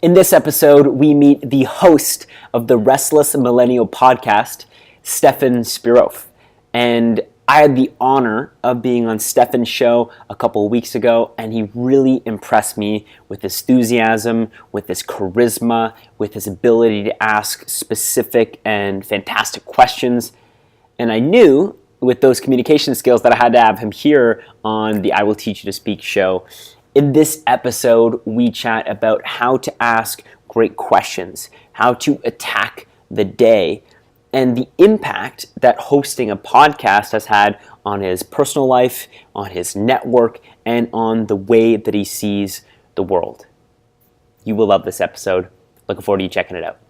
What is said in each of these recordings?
In this episode, we meet the host of the Restless Millennial podcast, Stefan. And I had the honor of being on Stefan's show a couple of weeks ago, and he really impressed me with his enthusiasm, with his charisma, with his ability to ask specific and fantastic questions. And I knew with those communication skills that I had to have him here on the I Will Teach You to Speak show. In this episode, we chat about how to ask great questions, how to attack the day, and the impact that hosting a podcast has had on his personal life, on his network, and on the way that he sees the world. You will love this episode. Looking forward to you checking it out.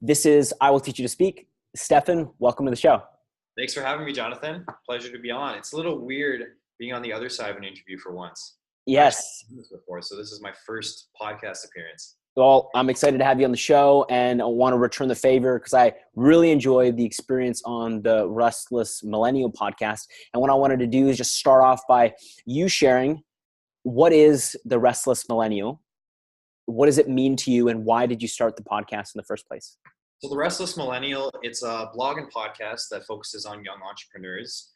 This is I Will Teach You to Speak. Stefan, welcome to the show. Thanks for having me, Jonathan. Pleasure to be on. It's a little weird being on the other side of an interview for once. Yes. I've done this before, so this is my first podcast appearance. Well, I'm excited to have you on the show, and I want to return the favor because I really enjoyed the experience on the Restless Millennial podcast. And what I wanted to do is just start off by you sharing what is the Restless Millennial? What does it mean to you, and why did you start the podcast in the first place? So the Restless Millennial, it's a blog and podcast that focuses on young entrepreneurs.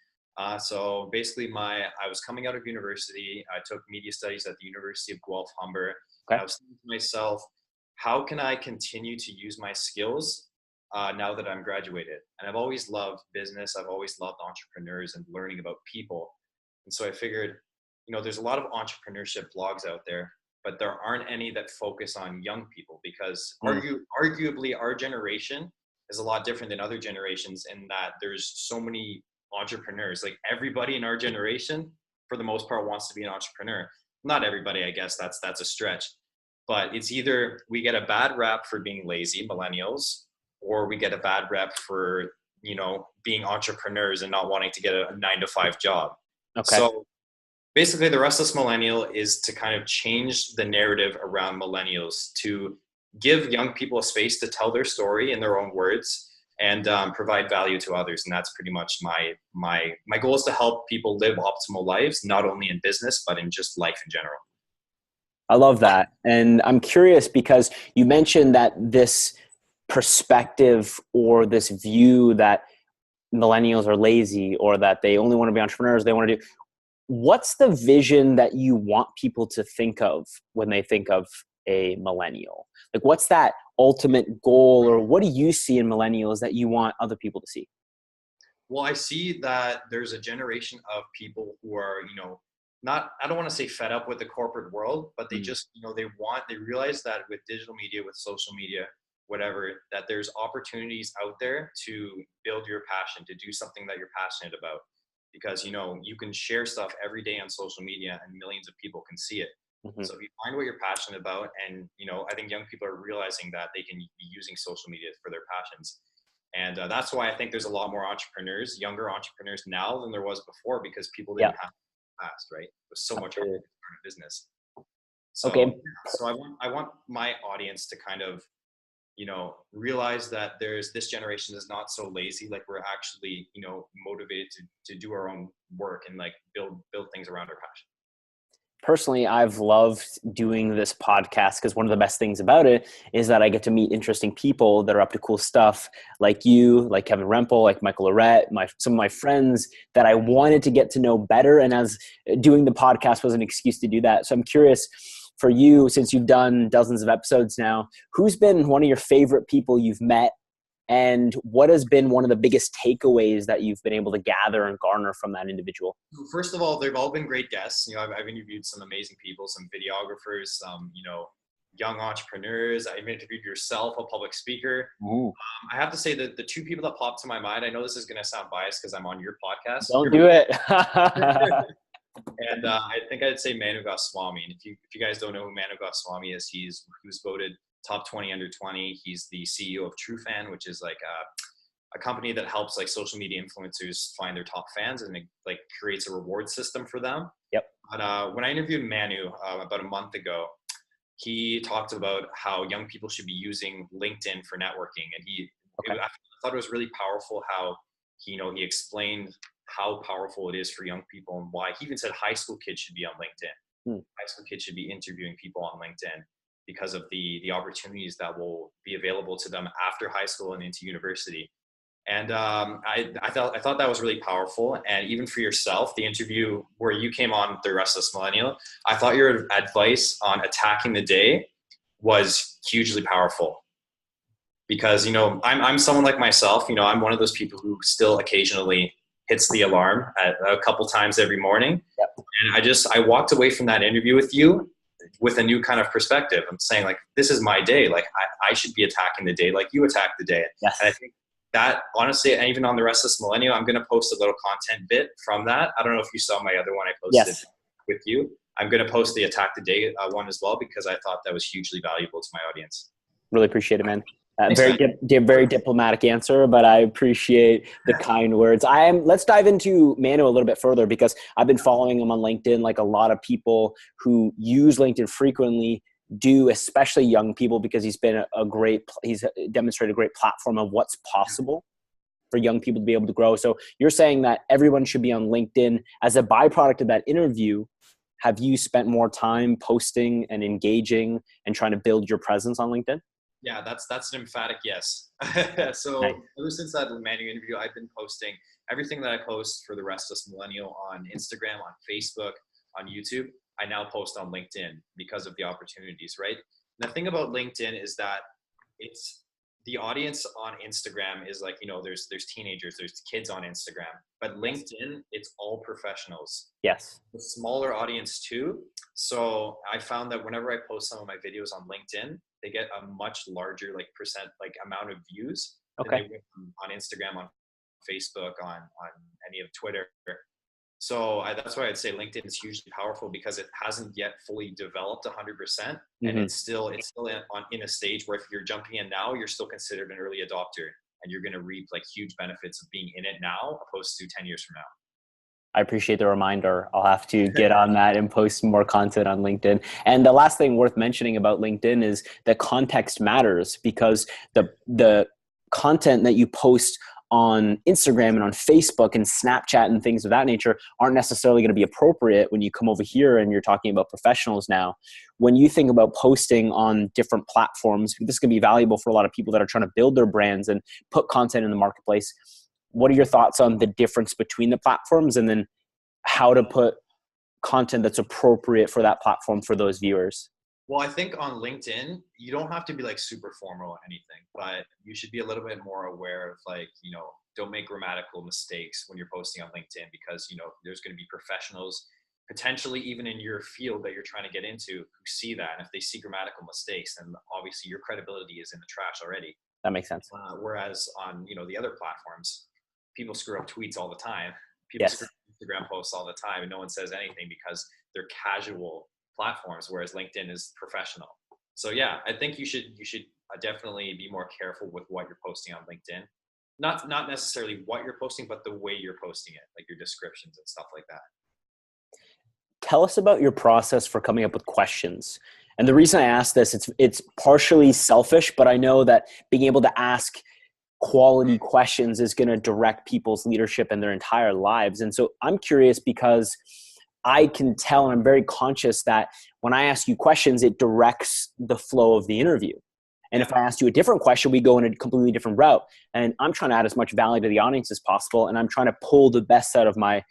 So basically I was coming out of university. I took media studies at the University of Guelph-Humber. Okay. I was thinking to myself, how can I continue to use my skills now that I'm graduated? And I've always loved business. I've always loved entrepreneurs and learning about people. And so I figured, there's a lot of entrepreneurship blogs out there, but there aren't any that focus on young people because arguably our generation is a lot different than other generations in that there's so many entrepreneurs. Like everybody in our generation, for the most part, wants to be an entrepreneur. Not everybody, I guess that's a stretch, but it's either we get a bad rap for being lazy, millennials, or we get a bad rep for, being entrepreneurs and not wanting to get a 9-to-5 job. Okay. So basically, the Restless Millennial is to kind of change the narrative around millennials, to give young people a space to tell their story in their own words and provide value to others. And that's pretty much my goal is to help people live optimal lives, not only in business, but in just life in general. I love that. And I'm curious because you mentioned that this perspective or this view that millennials are lazy or that they only want to be entrepreneurs, they want to do. What's the vision that you want people to think of when they think of a millennial? Like, what's that ultimate goal, or what do you see in millennials that you want other people to see? Well, I see that there's a generation of people who are, I don't want to say fed up with the corporate world, but they just, they realize that with digital media, with social media, whatever, that there's opportunities out there to build your passion, to do something that you're passionate about. Because, you can share stuff every day on social media and millions of people can see it. Mm-hmm. So if you find what you're passionate about, and, I think young people are realizing that they can be using social media for their passions. And that's why I think there's a lot more entrepreneurs, younger entrepreneurs now than there was before, because people didn't have the past, right? It was so much harder to start a business. So, so I want my audience to kind of, realize that this generation is not so lazy. Like we're actually, motivated to do our own work and like build things around our passion. Personally, I've loved doing this podcast because one of the best things about it is that I get to meet interesting people that are up to cool stuff, like you, like Kevin Rempel, like Michael Lorette, some of my friends that I wanted to get to know better. And as doing the podcast was an excuse to do that. So I'm curious, for you, since you've done dozens of episodes now, who's been one of your favorite people you've met, and what has been one of the biggest takeaways that you've been able to gather and garner from that individual? First of all, they've all been great guests. I've interviewed some amazing people, some videographers, some, young entrepreneurs. I've interviewed yourself, a public speaker. I have to say that the two people that popped to my mind, I know this is going to sound biased because I'm on your podcast. Don't do it. And I think I'd say Manu Goswami. And if you guys don't know who Manu Goswami is, he was voted top 20 under 20. He's the CEO of TrueFan, which is like a company that helps like social media influencers find their top fans, and it like creates a reward system for them. Yep. But when I interviewed Manu about a month ago, he talked about how young people should be using LinkedIn for networking. And I thought it was really powerful how he explained how powerful it is for young people and why. He even said high school kids should be on LinkedIn. High school kids should be interviewing people on LinkedIn because of the opportunities that will be available to them after high school and into university. And I thought that was really powerful. And even for yourself, the interview where you came on the Restless Millennial, I thought your advice on attacking the day was hugely powerful. Because I'm someone like myself. I'm one of those people who still occasionally hits the alarm a couple times every morning. Yep. And I walked away from that interview with you with a new kind of perspective. I'm saying, like, this is my day. Like, I should be attacking the day like you attack the day. Yes. And I think that, honestly, and even on the Restless Millennial, I'm going to post a little content bit from that. I don't know if you saw my other one I posted with you. I'm going to post the attack the day one as well, because I thought that was hugely valuable to my audience. Really appreciate it, man. Very diplomatic answer, but I appreciate the kind words. Let's dive into Manu a little bit further, because I've been following him on LinkedIn, like a lot of people who use LinkedIn frequently do, especially young people, because he's demonstrated a great platform of what's possible for young people to be able to grow. So you're saying that everyone should be on LinkedIn. As a byproduct of that interview, have you spent more time posting and engaging and trying to build your presence on LinkedIn? Yeah, that's an emphatic yes. So Nice. ever since that Manu interview, I've been posting everything that I post for the Restless Millennial on Instagram, on Facebook, on YouTube. I now post on LinkedIn because of the opportunities, right? And the thing about LinkedIn is that it's the audience on Instagram is like, there's teenagers, there's kids on Instagram, but LinkedIn, it's all professionals. Yes. The smaller audience too. So I found that whenever I post some of my videos on LinkedIn, they get a much larger amount of views than they would on Instagram, on Facebook, on any of Twitter. So that's why I'd say LinkedIn is hugely powerful, because it hasn't yet fully developed 100%, and it's still in a stage where if you're jumping in now, you're still considered an early adopter, and you're going to reap like huge benefits of being in it now, opposed to 10 years from now. I appreciate the reminder. I'll have to get on that and post more content on LinkedIn. And the last thing worth mentioning about LinkedIn is that context matters, because the content that you post on Instagram and on Facebook and Snapchat and things of that nature aren't necessarily going to be appropriate when you come over here and you're talking about professionals now. When you think about posting on different platforms, this can be valuable for a lot of people that are trying to build their brands and put content in the marketplace. What are your thoughts on the difference between the platforms, and then how to put content that's appropriate for that platform for those viewers? Well, I think on LinkedIn, you don't have to be like super formal or anything, but you should be a little bit more aware of don't make grammatical mistakes when you're posting on LinkedIn, because, there's going to be professionals potentially even in your field that you're trying to get into who see that. And if they see grammatical mistakes, then obviously your credibility is in the trash already. That makes sense. Whereas on, the other platforms, people screw up tweets all the time. People screw up Instagram posts all the time, and no one says anything because they're casual platforms, whereas LinkedIn is professional. So yeah, I think you should definitely be more careful with what you're posting on LinkedIn. Not necessarily what you're posting, but the way you're posting it, like your descriptions and stuff like that. Tell us about your process for coming up with questions. And the reason I ask this, it's partially selfish, but I know that being able to ask quality questions is going to direct people's leadership and their entire lives. And so I'm curious, because I can tell, and I'm very conscious that when I ask you questions, it directs the flow of the interview. And if I ask you a different question, we go in a completely different route. And I'm trying to add as much value to the audience as possible. And I'm trying to pull the best out of my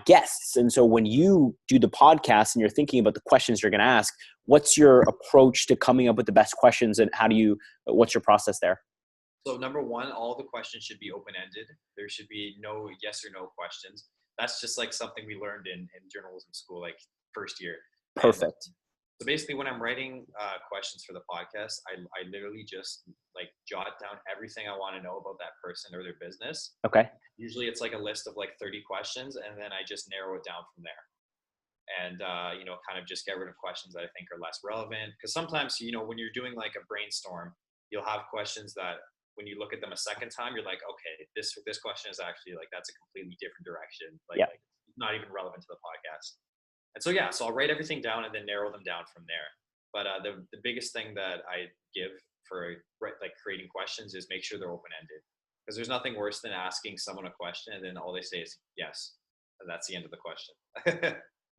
guests. And so when you do the podcast and you're thinking about the questions you're going to ask, what's your approach to coming up with the best questions, and what's your process there? So number one, all the questions should be open-ended. There should be no yes or no questions. That's just like something we learned in journalism school, like first year. Perfect. So basically when I'm writing questions for the podcast, I literally just like jot down everything I want to know about that person or their business. Okay. Usually it's like a list of like 30 questions, and then I just narrow it down from there. And, kind of just get rid of questions that I think are less relevant. Because sometimes, when you're doing like a brainstorm, you'll have questions that when you look at them a second time, you're like, okay, this question is actually like, that's a completely different direction. Like not even relevant to the podcast. And so, so I'll write everything down and then narrow them down from there. But the biggest thing that I give for like creating questions is make sure they're open-ended, because there's nothing worse than asking someone a question and then all they say is yes, and that's the end of the question.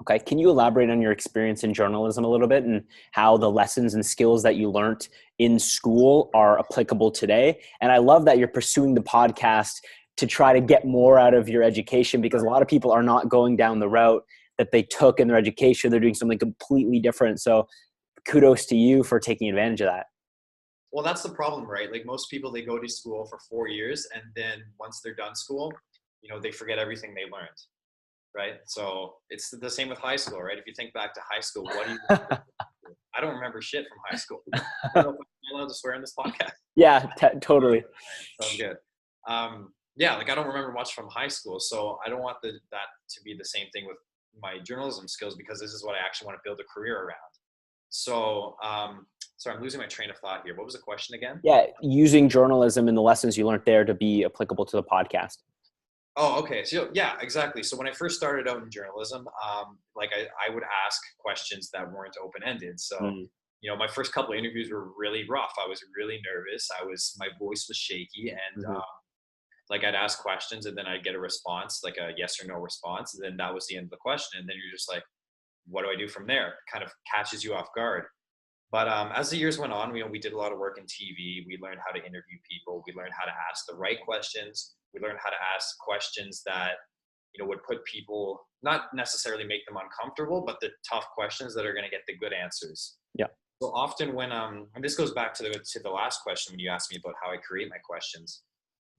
Okay. Can you elaborate on your experience in journalism a little bit and how the lessons and skills that you learned in school are applicable today? And I love that you're pursuing the podcast to try to get more out of your education, because a lot of people are not going down the route that they took in their education. They're doing something completely different. So kudos to you for taking advantage of that. Well, that's the problem, right? Like most people, they go to school for 4 years, and then once they're done school, they forget everything they learned, right? So it's the same with high school, right? If you think back to high school, what do you remember? I don't remember shit from high school. I don't know if I'm allowed to swear in this podcast. Yeah, totally. Sounds good. Yeah, like I don't remember much from high school, so I don't want that to be the same thing with my journalism skills, because this is what I actually want to build a career around. So, sorry, I'm losing my train of thought here. What was the question again? Yeah, using journalism and the lessons you learned there to be applicable to the podcast. Oh, okay. So yeah, exactly. So when I first started out in journalism, like I would ask questions that weren't open-ended. So, my first couple of interviews were really rough. I was really nervous. My voice was shaky, and like I'd ask questions and then I'd get a response, like a yes or no response. And then that was the end of the question. And then you're just like, what do I do from there? It kind of catches you off guard. But as the years went on, we did a lot of work in TV. We learned how to interview people. We learned how to ask the right questions. We learned how to ask questions that, would put people, not necessarily make them uncomfortable, but the tough questions that are going to get the good answers. Yeah. So often when, and this goes back to the last question when you asked me about how I create my questions.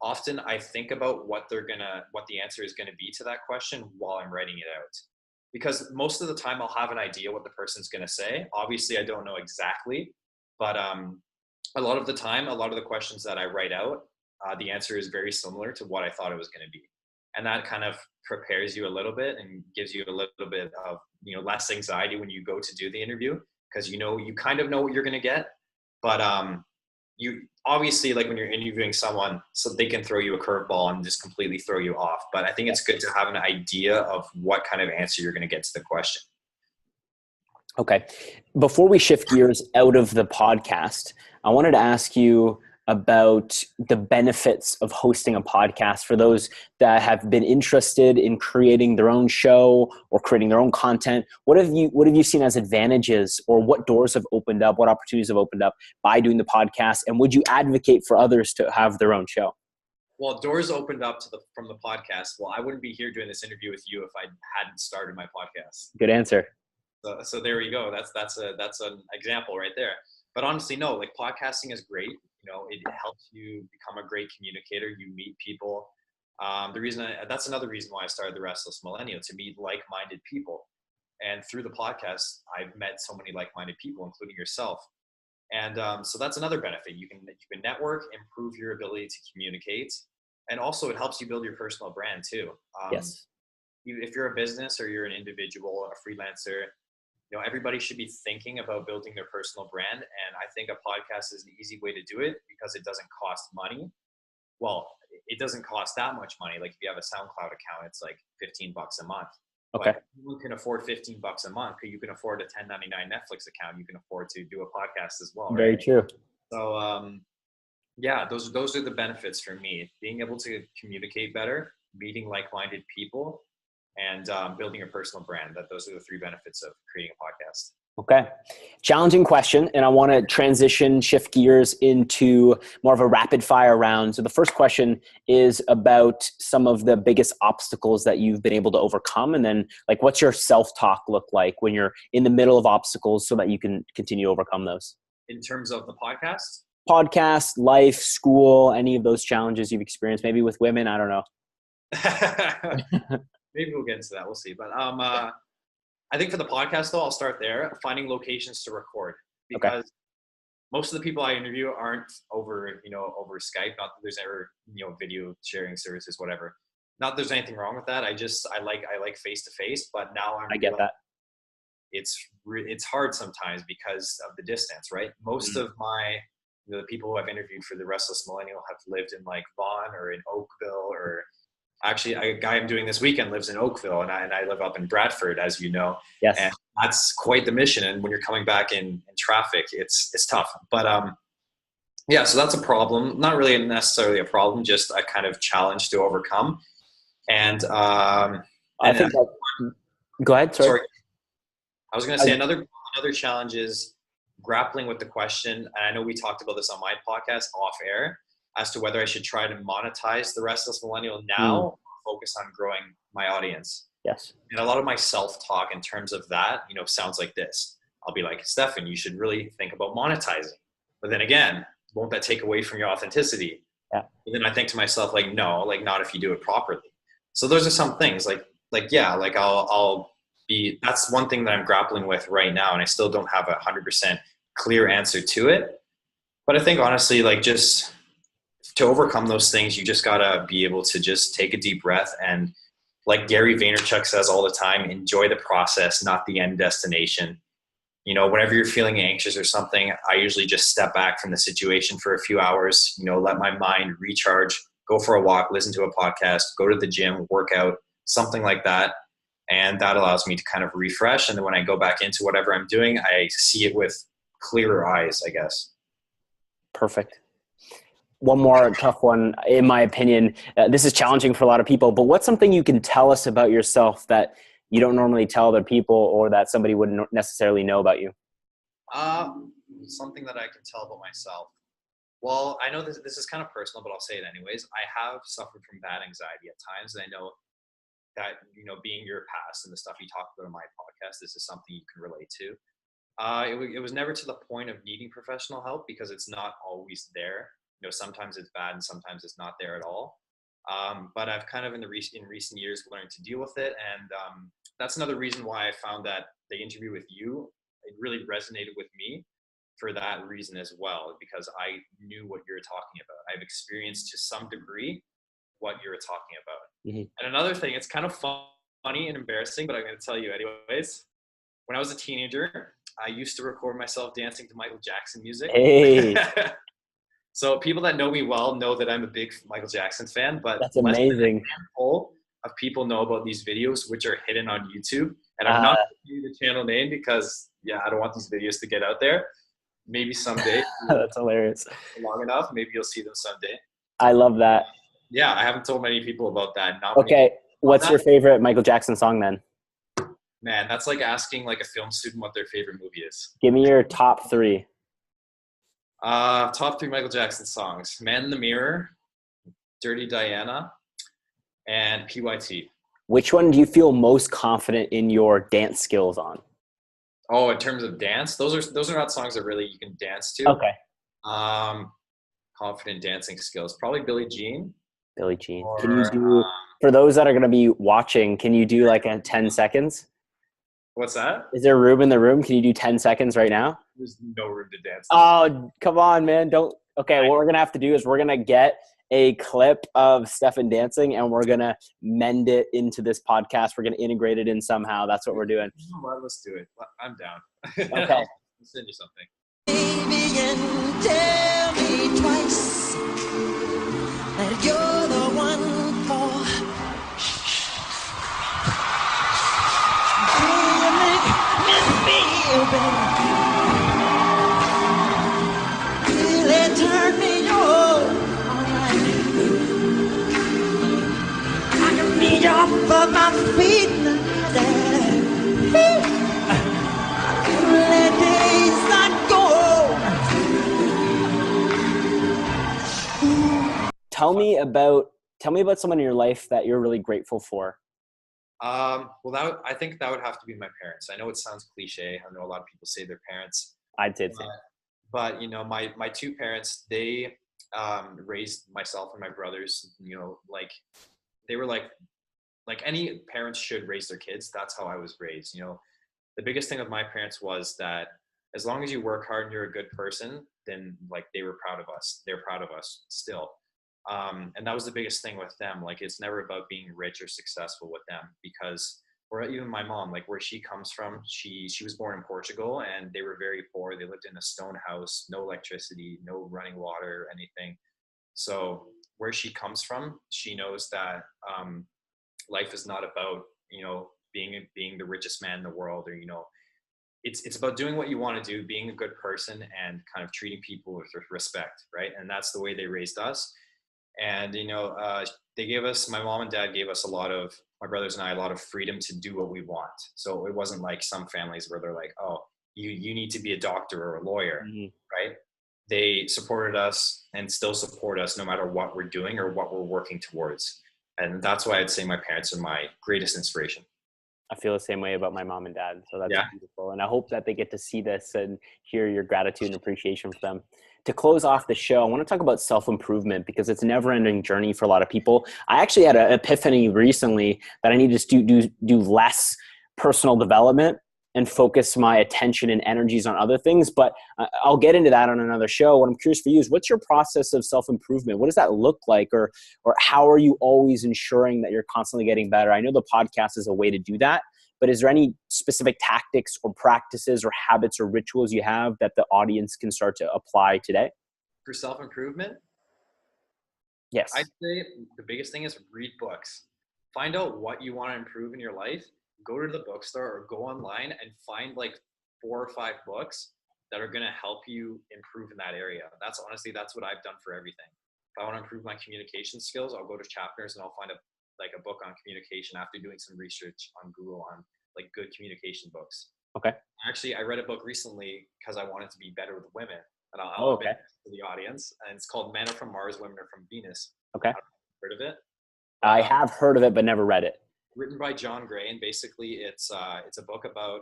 Often I think about what the answer is going to be to that question while I'm writing it out. Because most of the time I'll have an idea what the person's going to say. Obviously I don't know exactly, but a lot of the time, a lot of the questions that I write out, the answer is very similar to what I thought it was going to be. And that kind of prepares you a little bit and gives you a little bit of, less anxiety when you go to do the interview, because you kind of know what you're going to get. But you obviously, like when you're interviewing someone, so they can throw you a curveball and just completely throw you off. But I think it's good to have an idea of what kind of answer you're going to get to the question. Okay. Before we shift gears out of the podcast, I wanted to ask you about the benefits of hosting a podcast for those that have been interested in creating their own show or creating their own content. What have you seen as advantages, or what doors have opened up, what opportunities have opened up by doing the podcast? And would you advocate for others to have their own show? Well, doors opened up from the podcast. Well, I wouldn't be here doing this interview with you if I hadn't started my podcast. Good answer. So there you go. That's an example right there. But honestly, no, like podcasting is great. It helps you become a great communicator. You meet people. That's another reason why I started the Restless Millennial, to meet like-minded people. And through the podcast, I've met so many like-minded people, including yourself. And so that's another benefit. You can network, improve your ability to communicate, and also it helps you build your personal brand too. Yes. If you're a business or you're an individual, a freelancer, everybody should be thinking about building their personal brand. And I think a podcast is an easy way to do it because it doesn't cost money. Well, it doesn't cost that much money. Like if you have a SoundCloud account, it's like $15 a month. Okay. But you can afford $15 a month, because you can afford a $10.99 Netflix account. You can afford to do a podcast as well. Right? Very true. So, yeah, those are the benefits for me: being able to communicate better, meeting like-minded people, and building a personal brand. Those are the three benefits of creating a podcast. Okay. Challenging question. And I want to shift gears into more of a rapid fire round. So the first question is about some of the biggest obstacles that you've been able to overcome. And then what's your self-talk look like when you're in the middle of obstacles so that you can continue to overcome those? In terms of the podcast? Podcast, life, school, any of those challenges you've experienced, maybe with women, I don't know. Maybe we'll get into that. We'll see. But I think for the podcast, though, I'll start there. Finding locations to record, because most of the people I interview aren't over Skype. Not that there's ever video sharing services, whatever. Not that there's anything wrong with that. I like face to face. But now I get that. It's hard sometimes because of the distance, right? Most of the people who I've interviewed for the Restless Millennial have lived in like Vaughan or in Oakville or actually, a guy I'm doing this weekend lives in Oakville, and I live up in Bradford, as you know, and Yes. that's quite the mission. And when you're coming back in traffic, it's tough. But yeah, so that's a problem. Not really necessarily a problem, just a kind of challenge to overcome. And I and think that, go ahead, sorry. sorry, I was going to say another challenge is grappling with the question. And I know we talked about this on my podcast off air as to whether I should try to monetize the Restless Millennial now or focus on growing my audience. Yes. And a lot of my self-talk in terms of that, sounds like this. I'll be like, Stefan, you should really think about monetizing. But then again, won't that take away from your authenticity? Yeah. And then I think to myself, like, no, like not if you do it properly. So those are some things yeah, like I'll be, that's one thing that I'm grappling with right now. And I still don't have 100% clear answer to it. But I think honestly, like just to overcome those things, you just gotta be able to just take a deep breath and, like Gary Vaynerchuk says all the time, enjoy the process, not the end destination. Whenever you're feeling anxious or something, I usually just step back from the situation for a few hours, let my mind recharge, go for a walk, listen to a podcast, go to the gym, work out, something like that. And that allows me to kind of refresh. And then when I go back into whatever I'm doing, I see it with clearer eyes, I guess. Perfect. One more tough one, in my opinion. This is challenging for a lot of people, but what's something you can tell us about yourself that you don't normally tell other people or that somebody wouldn't necessarily know about you? Something that I can tell about myself. Well, I know this is kind of personal, but I'll say it anyways. I have suffered from bad anxiety at times. And I know that, being your past and the stuff you talked about on my podcast, this is something you can relate to. It was never to the point of needing professional help because it's not always there. Sometimes it's bad and sometimes it's not there at all. But I've kind of in recent years learned to deal with it. And that's another reason why I found that the interview with you, it really resonated with me for that reason as well, because I knew what you were talking about. I've experienced to some degree what you were talking about. Mm-hmm. And another thing, it's kind of funny and embarrassing, but I'm going to tell you anyways. When I was a teenager, I used to record myself dancing to Michael Jackson music. Hey. So people that know me well know that I'm a big Michael Jackson fan, but That's amazing. Less than a handful of people know about these videos, which are hidden on YouTube. And I'm not going to give the channel name because, I don't want these videos to get out there. Maybe someday. That's hilarious. Long enough, maybe you'll see them someday. I love that. Yeah, I haven't told many people about that. Okay, what's your favorite Michael Jackson song then? Man, that's like asking like a film student what their favorite movie is. Give me your top three. Top three Michael Jackson songs: "Man in the Mirror," "Dirty Diana," and "PYT." Which one do you feel most confident in your dance skills on? Oh, in terms of dance, those are not songs that really you can dance to. Okay. Confident dancing skills, probably Billie Jean. Billie Jean. Can you do, for those that are going to be watching, can you do like a 10 seconds? What's that? Is there room in the room? Can you do 10 seconds right now? There's no room to dance. Oh, come on, man. Don't. Okay, what we're going to have to do is we're going to get a clip of Stefan dancing and we're going to mend it into this podcast. We're going to integrate it in somehow. That's what we're doing. Well, let's do it. I'm down. Okay. I'll send you something. Baby, and tell me twice that you're the one for you make me feel better. Really turn me on. I can beat off of my feet now. Let days not go. Tell me about someone in your life that you're really grateful for. Well, I think that would have to be my parents. I know it sounds cliche. I know a lot of people say their parents. I did. But my two parents, they raised myself and my brothers. Like they were like any parents should raise their kids. That's how I was raised. The biggest thing with my parents was that as long as you work hard and you're a good person, then like they were proud of us. They're proud of us still. And that was the biggest thing with them. Like, it's never about being rich or successful with them, because, or even my mom, like where she comes from, she was born in Portugal and they were very poor. They lived in a stone house, no electricity, no running water or anything. So where she comes from, she knows that life is not about, being the richest man in the world, or, it's about doing what you want to do, being a good person, and kind of treating people with respect, right? And that's the way they raised us. And they gave us, my mom and dad gave us my brothers and I, a lot of freedom to do what we want. So it wasn't like some families where they're like, oh, you need to be a doctor or a lawyer, right? They supported us and still support us no matter what we're doing or what we're working towards. And that's why I'd say my parents are my greatest inspiration. I feel the same way about my mom and dad. So that's Yeah. beautiful. And I hope that they get to see this and hear your gratitude and appreciation for them. To close off the show, I want to talk about self-improvement, because it's a never-ending journey for a lot of people. I actually had an epiphany recently that I need to do less personal development and focus my attention and energies on other things. But I'll get into that on another show. What I'm curious for you is, what's your process of self-improvement? What does that look like? Or how are you always ensuring that you're constantly getting better? I know the podcast is a way to do that, but is there any specific tactics or practices or habits or rituals you have that the audience can start to apply today? For self-improvement, Yes. I'd say the biggest thing is read books. Find out what you want to improve in your life. Go to the bookstore or go online and find like 4 or 5 books that are going to help you improve in that area. That's what I've done for everything. If I want to improve my communication skills, I'll go to Chapters and I'll find a book on communication after doing some research on Google on like good communication books. Okay. Actually, I read a book recently because I wanted to be better with women. And Oh, I'll okay. admit to the audience, and it's called Men Are From Mars, Women Are From Venus. Okay. Heard of it? I have heard of it, but never read it. Written by John Gray, and basically it's a book about,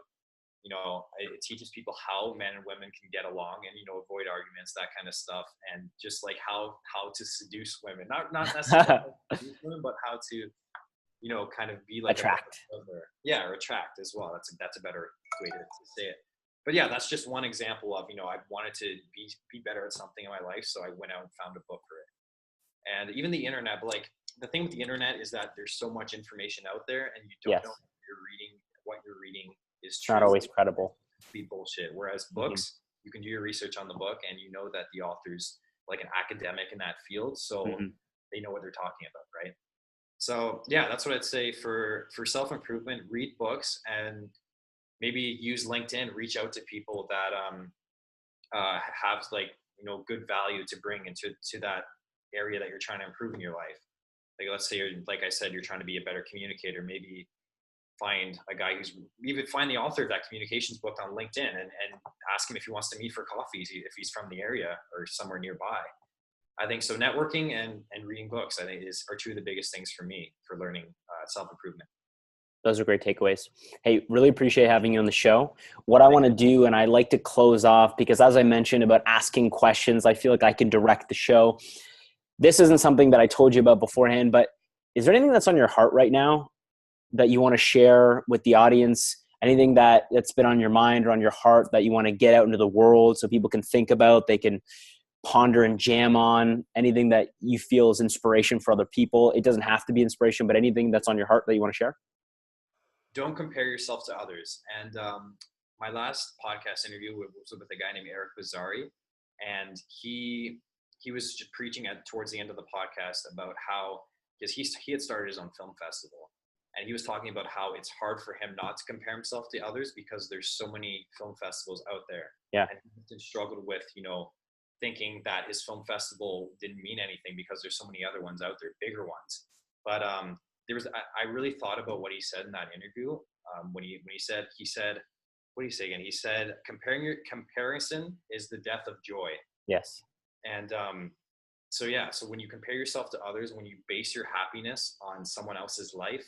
it teaches people how men and women can get along and, avoid arguments, that kind of stuff, and just like how to seduce women, not necessarily seduce women, but how to, kind of be like Attract. or attract as well. That's a better way to say it. But yeah, that's just one example of, I wanted to be better at something in my life, so I went out and found a book for it. And even the internet, but like the thing with the internet is that there's so much information out there, and you don't know what you're reading is true. Not always credible. Be bullshit. Whereas books, you can do your research on the book, and you know that the author's like an academic in that field, so they know what they're talking about, right? So yeah, that's what I'd say for self-improvement. Read books, and maybe use LinkedIn. Reach out to people that have like good value to bring into that area that you're trying to improve in your life. Like let's say like I said, you're trying to be a better communicator. Maybe find a guy find the author of that communications book on LinkedIn and ask him if he wants to meet for coffee if he's from the area or somewhere nearby. I think so. Networking and reading books, I think, are 2 of the biggest things for me for learning self-improvement. Those are great takeaways. Hey, really appreciate having you on the show. What I want to do, and I like to close off, because as I mentioned about asking questions, I feel like I can direct the show. This isn't something that I told you about beforehand, but is there anything that's on your heart right now that you want to share with the audience? Anything that's been on your mind or on your heart that you want to get out into the world so people can think about, they can ponder and jam on? Anything that you feel is inspiration for other people? It doesn't have to be inspiration, but anything that's on your heart that you want to share? Don't compare yourself to others. And my last podcast interview was with a guy named Eric Bazzari, and he was just preaching towards the end of the podcast about how, because he had started his own film festival, and he was talking about how it's hard for him not to compare himself to others because there's so many film festivals out there. Yeah. And he struggled with, thinking that his film festival didn't mean anything because there's so many other ones out there, bigger ones. But I really thought about what he said in that interview. When he said, what did he say again? He said, comparison is the death of joy. Yes. And so when you compare yourself to others, when you base your happiness on someone else's life,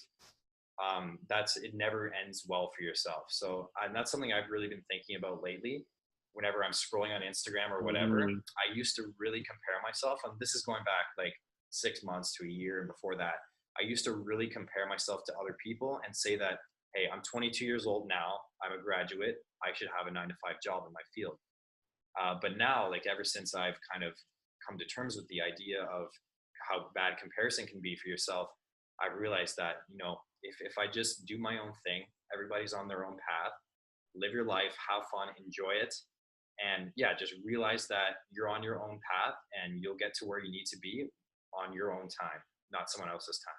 it never ends well for yourself. So and that's something I've really been thinking about lately. Whenever I'm scrolling on Instagram or whatever, I used to really compare myself. And this is going back like 6 months to a year. And before that, I used to really compare myself to other people and say that, hey, I'm 22 years old now. I'm a graduate. I should have a 9-to-5 job in my field. But now, like ever since I've kind of come to terms with the idea of how bad comparison can be for yourself, I've realized that, if I just do my own thing, everybody's on their own path, live your life, have fun, enjoy it, And yeah, just realize that you're on your own path and you'll get to where you need to be on your own time, not someone else's time.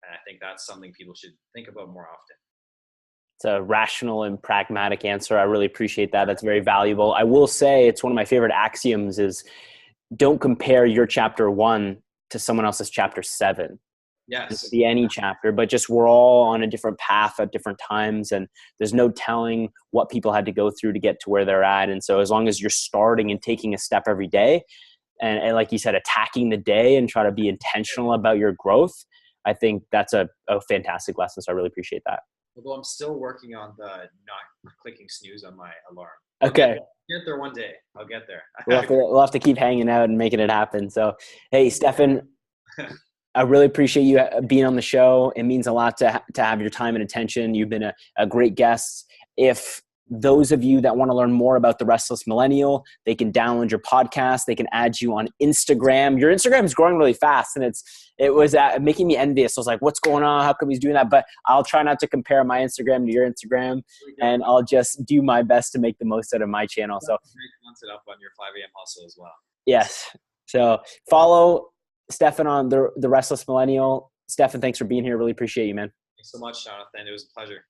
And I think that's something people should think about more often. It's a rational and pragmatic answer. I really appreciate that. That's very valuable. I will say it's one of my favorite axioms is don't compare your chapter 1 to someone else's chapter 7. It Yes. could be any chapter, but just we're all on a different path at different times, and there's no telling what people had to go through to get to where they're at. And so as long as you're starting and taking a step every day, and like you said, attacking the day and try to be intentional about your growth, I think that's a fantastic lesson. So I really appreciate that. Although I'm still working on the not clicking snooze on my alarm. Okay. Get there one day. I'll get there. We'll have to keep hanging out and making it happen. So, hey, Stefan, I really appreciate you being on the show. It means a lot to have your time and attention. You've been a great guest. If those of you that want to learn more about the Restless Millennial, they can download your podcast. They can add you on Instagram. Your Instagram is growing really fast, and it was making me envious. I was like, what's going on? How come he's doing that? But I'll try not to compare my Instagram to your Instagram, and I'll just do my best to make the most out of my channel. So it up on your 5 a.m. hustle as well. Yes. So follow Stefan on the Restless Millennial. Stefan, thanks for being here. Really appreciate you, man. Thanks so much, Jonathan. It was a pleasure.